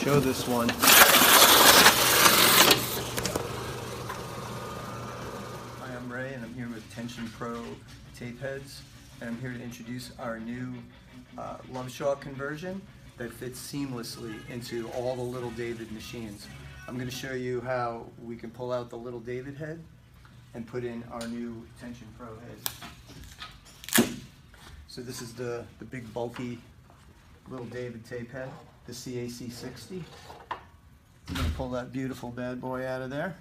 show this one. Hi, I'm Ray, and I'm here with Tension Pro tape heads, and I'm here to introduce our new Loveshaw conversion that fits seamlessly into all the Little David machines. I'm going to show you how we can pull out the Little David head and put in our new Tension Pro head. So this is the big bulky Little David tape head, the CAC 60. I'm going to pull that beautiful bad boy out of there,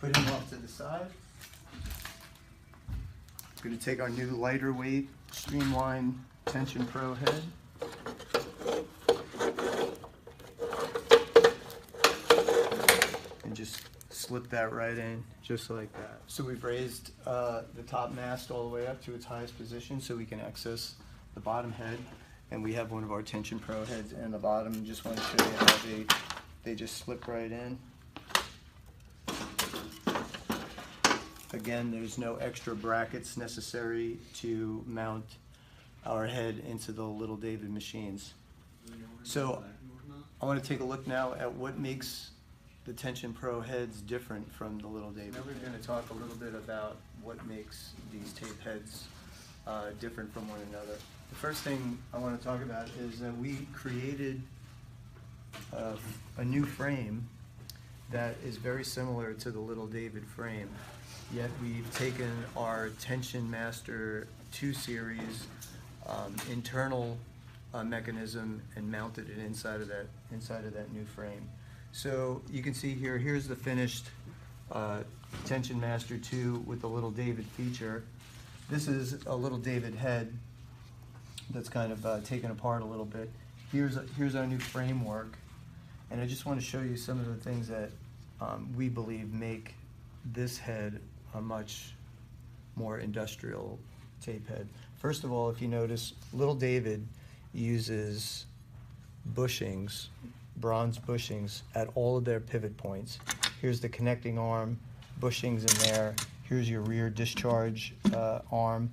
put him off to the side. I'm going to take our new lighter weight streamlined Tension Pro head. And just slip that right in, just like that. So we've raised the top mast all the way up to its highest position so we can access the bottom head. And we have one of our Tension Pro heads in the bottom. Just want to show you how they just slip right in. Again, there's no extra brackets necessary to mount our head into the Little David machines. So I want to take a look now at what makes the Tension Pro heads different from the Little David. Now we're going to talk a little bit about what makes these tape heads different from one another. The first thing I want to talk about is that we created a new frame that is very similar to the Little David frame, yet we've taken our Tension Master 2 series internal mechanism and mounted it inside of that new frame. So you can see here, here's the finished Tension Master 2 with the Little David feature. This is a Little David head that's kind of taken apart a little bit. Here's our new framework, and I just want to show you some of the things that we believe make this head a much more industrial tape head. First of all, if you notice, Little David uses bushings, bronze bushings at all of their pivot points. Here's the connecting arm, bushings in there. Here's your rear discharge arm.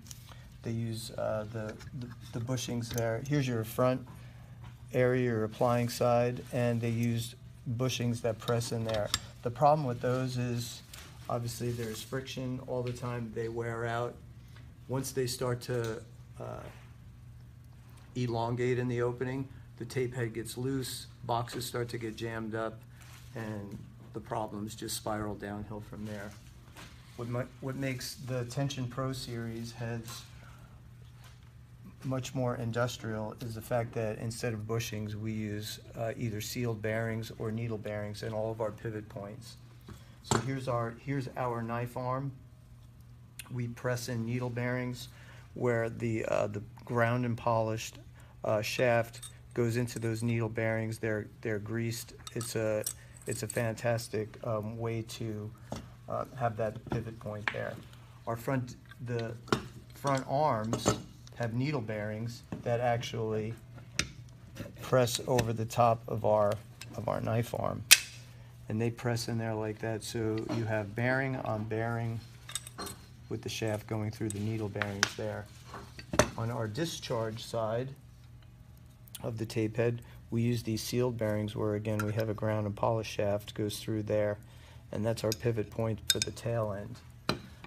They use the bushings there. Here's your front area, your applying side, and they use bushings that press in there. The problem with those is obviously there's friction all the time. They wear out. Once they start to elongate in the opening, the tape head gets loose, boxes start to get jammed up, and the problems just spiral downhill from there. What makes the Tension Pro series heads much more industrial is the fact that instead of bushings, we use either sealed bearings or needle bearings in all of our pivot points. So here's our knife arm. We press in needle bearings where the ground and polished shaft goes into those needle bearings. They're greased. It's a fantastic way to have that pivot point there. The front arms have needle bearings that actually press over the top of our knife arm, and they press in there like that, so you have bearing on bearing with the shaft going through the needle bearings there. On our discharge side of the tape head, we use these sealed bearings where again we have a ground and polish shaft goes through there, and that's our pivot point for the tail end.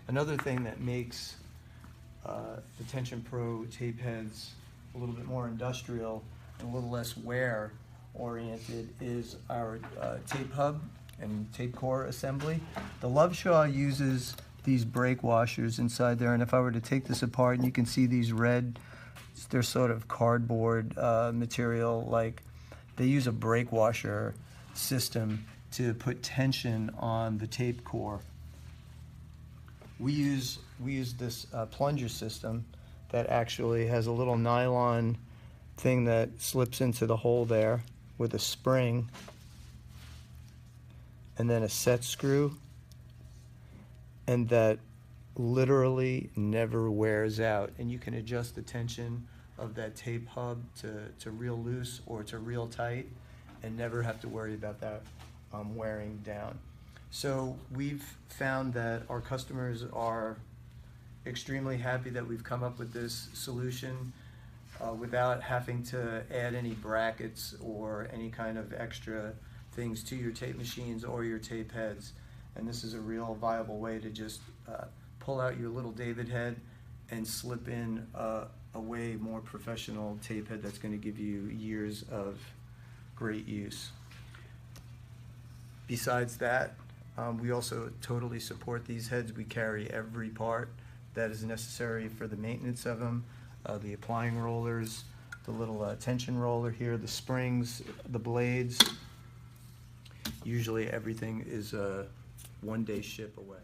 Another thing that makes the Tension Pro tape heads a little bit more industrial and a little less wear oriented is our tape hub and tape core assembly. The Loveshaw uses these brake washers inside there, and if I were to take this apart, and you can see these red, they're sort of cardboard material, like they use a brake washer system to put tension on the tape core. We use this plunger system that actually has a little nylon thing that slips into the hole there with a spring and then a set screw, and that literally never wears out, and you can adjust the tension of that tape hub to real loose or to real tight and never have to worry about that wearing down. So we've found that our customers are extremely happy that we've come up with this solution. without having to add any brackets or any kind of extra things to your tape machines or your tape heads. And this is a real viable way to just pull out your little David head and slip in a way more professional tape head that's going to give you years of great use. Besides that, we also totally support these heads. We carry every part that is necessary for the maintenance of them. The applying rollers, the little tension roller here, the springs, the blades. Usually everything is a one-day ship away.